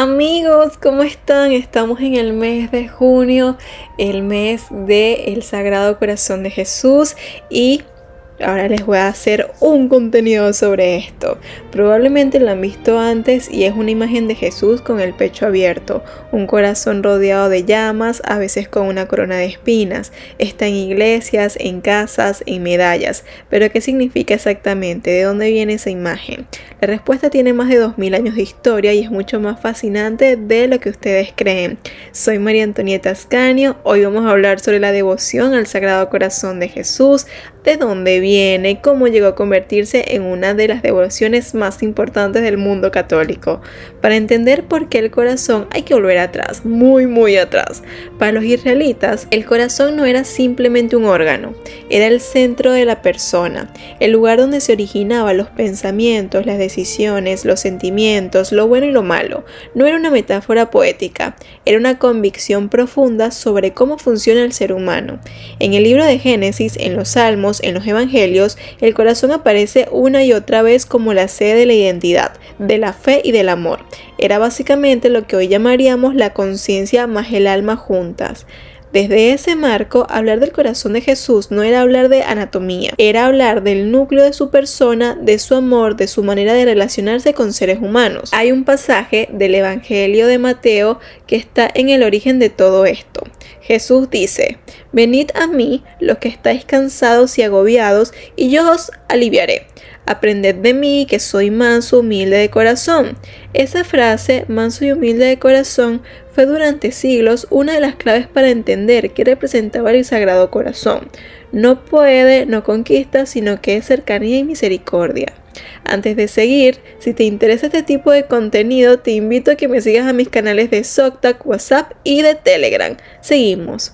Amigos, ¿cómo están? Estamos en el mes de junio, el mes del Sagrado Corazón de Jesús y ahora les voy a hacer un contenido sobre esto. Probablemente lo han visto antes y es una imagen de Jesús con el pecho abierto, un corazón rodeado de llamas, a veces con una corona de espinas. Está en iglesias, en casas, en medallas. ¿Pero qué significa exactamente? ¿De dónde viene esa imagen? La respuesta tiene más de 2000 años de historia y es mucho más fascinante de lo que ustedes creen. Soy María Antonieta Ascanio. Hoy vamos a hablar sobre la devoción al Sagrado Corazón de Jesús, de dónde viene, cómo llegó a convertirse en una de las devociones más importantes del mundo católico. Para entender por qué el corazón hay que volver atrás, muy atrás. Para los israelitas, el corazón no era simplemente un órgano, era el centro de la persona, el lugar donde se originaban los pensamientos, las decisiones, los sentimientos, lo bueno y lo malo. No era una metáfora poética, era una convicción profunda sobre cómo funciona el ser humano. En el libro de Génesis, en los Salmos, en los Evangelios, el corazón aparece una y otra vez como la sede de la identidad, de la fe y del amor. Era básicamente lo que hoy llamaríamos la conciencia más el alma juntas. Desde ese marco, hablar del corazón de Jesús no era hablar de anatomía, era hablar del núcleo de su persona, de su amor, de su manera de relacionarse con seres humanos. Hay un pasaje del Evangelio de Mateo que está en el origen de todo esto. Jesús dice: «Venid a mí los que estáis cansados y agobiados, y yo os aliviaré. Aprended de mí, que soy manso, humilde de corazón». Esa frase, manso y humilde de corazón, fue durante siglos una de las claves para entender qué representaba el Sagrado Corazón. No puede, no conquista, sino que es cercanía y misericordia. Antes de seguir, si te interesa este tipo de contenido, te invito a que me sigas a mis canales de Soktak, WhatsApp y de Telegram. Seguimos.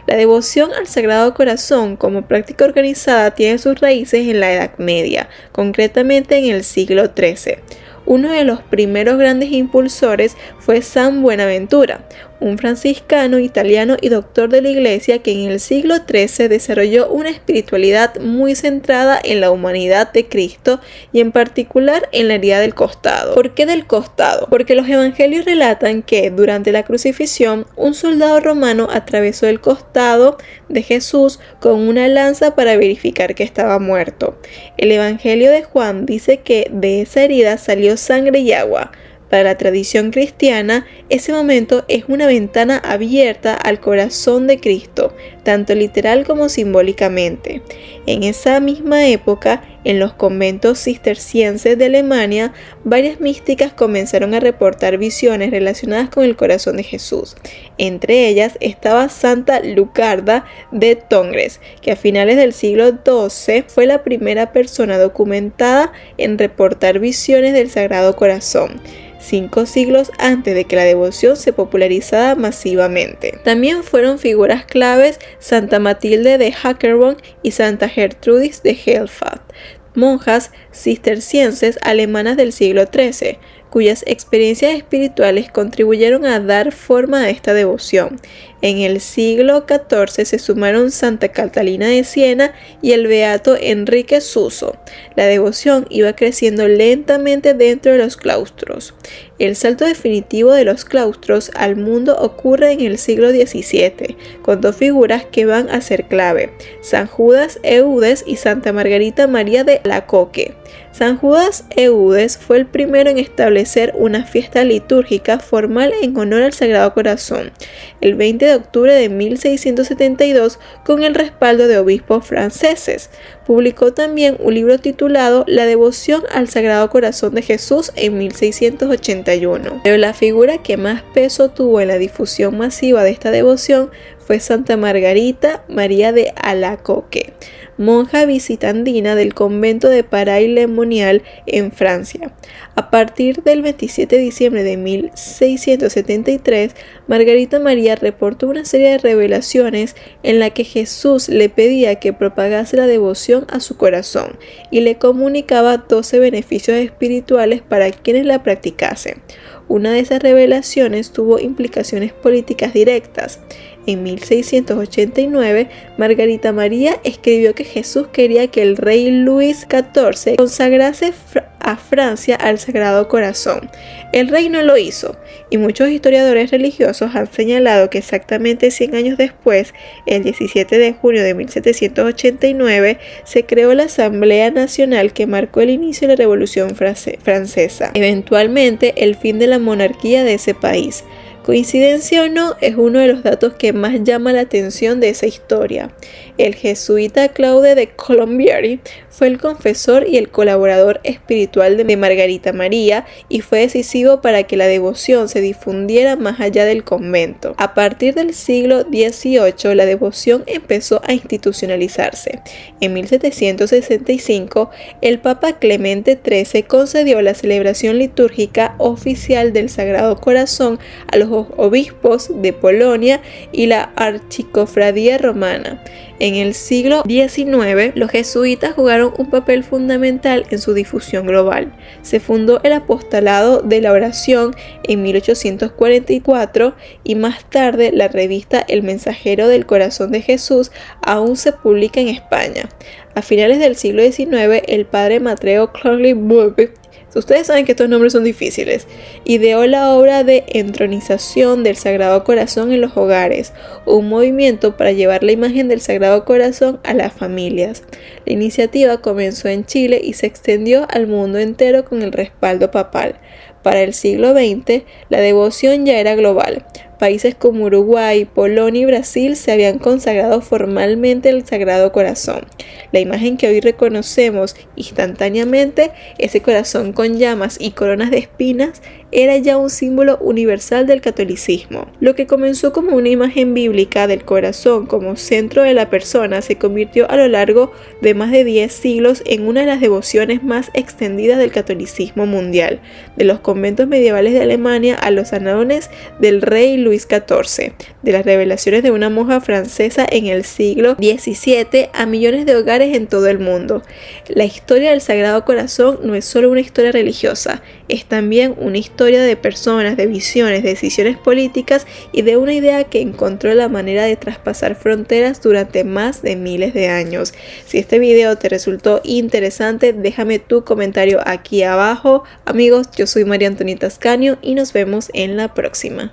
La devoción al Sagrado Corazón como práctica organizada tiene sus raíces en la Edad Media, concretamente en el siglo XIII. Uno de los primeros grandes impulsores fue San Buenaventura, un franciscano italiano y doctor de la Iglesia que en el siglo XIII desarrolló una espiritualidad muy centrada en la humanidad de Cristo y en particular en la herida del costado. ¿Por qué del costado? Porque los evangelios relatan que durante la crucifixión un soldado romano atravesó el costado de Jesús con una lanza para verificar que estaba muerto. El Evangelio de Juan dice que de esa herida salió sangre y agua. Para la tradición cristiana, ese momento es una ventana abierta al corazón de Cristo, tanto literal como simbólicamente. En esa misma época, en los conventos cistercienses de Alemania, varias místicas comenzaron a reportar visiones relacionadas con el corazón de Jesús. Entre ellas estaba Santa Lucarda de Tongres, que a finales del siglo XII fue la primera persona documentada en reportar visiones del Sagrado Corazón, 5 siglos antes de que la devoción se popularizara masivamente. También fueron figuras claves Santa Matilde de Hackerborn y Santa Gertrudis de Helfat, monjas cistercienses alemanas del siglo XIII, cuyas experiencias espirituales contribuyeron a dar forma a esta devoción. En el siglo XIV se sumaron Santa Catalina de Siena y el beato Enrique Suso. La devoción iba creciendo lentamente dentro de los claustros. El salto definitivo de los claustros al mundo ocurre en el siglo XVII, con 2 figuras que van a ser clave: San Judas Eudes y Santa Margarita María de Alacoque. San Judas Eudes fue el primero en establecer una fiesta litúrgica formal en honor al Sagrado Corazón, el 20 de octubre de 1672, con el respaldo de obispos franceses. Publicó también un libro titulado La devoción al Sagrado Corazón de Jesús en 1681. Pero la figura que más peso tuvo en la difusión masiva de esta devoción fue Santa Margarita María de Alacoque, monja visitandina del convento de Paray-le-Monial en Francia. A partir del 27 de diciembre de 1673, Margarita María reportó una serie de revelaciones en la que Jesús le pedía que propagase la devoción a su corazón y le comunicaba 12 beneficios espirituales para quienes la practicasen. Una de esas revelaciones tuvo implicaciones políticas directas. En 1689, Margarita María escribió que Jesús quería que el rey Luis XIV consagrase a Francia al Sagrado Corazón. El rey no lo hizo, y muchos historiadores religiosos han señalado que exactamente 100 años después, el 17 de junio de 1789, se creó la Asamblea Nacional que marcó el inicio de la Revolución Francesa, eventualmente el fin de la monarquía de ese país. Coincidencia o no, es uno de los datos que más llama la atención de esa historia. El jesuita Claude de Colombieri fue el confesor y el colaborador espiritual de Margarita María y fue decisivo para que la devoción se difundiera más allá del convento. A partir del siglo XVIII, la devoción empezó a institucionalizarse. En 1765, el Papa Clemente XIII concedió la celebración litúrgica oficial del Sagrado Corazón a los obispos de Polonia y la Archicofradía Romana. En el siglo XIX, los jesuitas jugaron un papel fundamental en su difusión global. Se fundó el Apostolado de la Oración en 1844 y más tarde la revista El Mensajero del Corazón de Jesús aún se publica en España. A finales del siglo XIX, el padre Matteo Crowley-Bulby, ustedes saben que estos nombres son difíciles, ideó la obra de entronización del Sagrado Corazón en los hogares, un movimiento para llevar la imagen del Sagrado Corazón a las familias. La iniciativa comenzó en Chile y se extendió al mundo entero con el respaldo papal. Para el siglo XX, la devoción ya era global. Países como Uruguay, Polonia y Brasil se habían consagrado formalmente al Sagrado Corazón. La imagen que hoy reconocemos instantáneamente, ese corazón con llamas y coronas de espinas, era ya un símbolo universal del catolicismo. Lo que comenzó como una imagen bíblica del corazón como centro de la persona se convirtió a lo largo de más de 10 siglos en una de las devociones más extendidas del catolicismo mundial, de los conventos medievales de Alemania a los anones del rey Luis XIV, de las revelaciones de una monja francesa en el siglo XVII a millones de hogares en todo el mundo. La historia del Sagrado Corazón no es solo una historia religiosa, es también una historia de personas, de visiones, de decisiones políticas y de una idea que encontró la manera de traspasar fronteras durante más de miles de años. Si este video te resultó interesante, déjame tu comentario aquí abajo. Amigos, yo soy María Antonieta Ascanio y nos vemos en la próxima.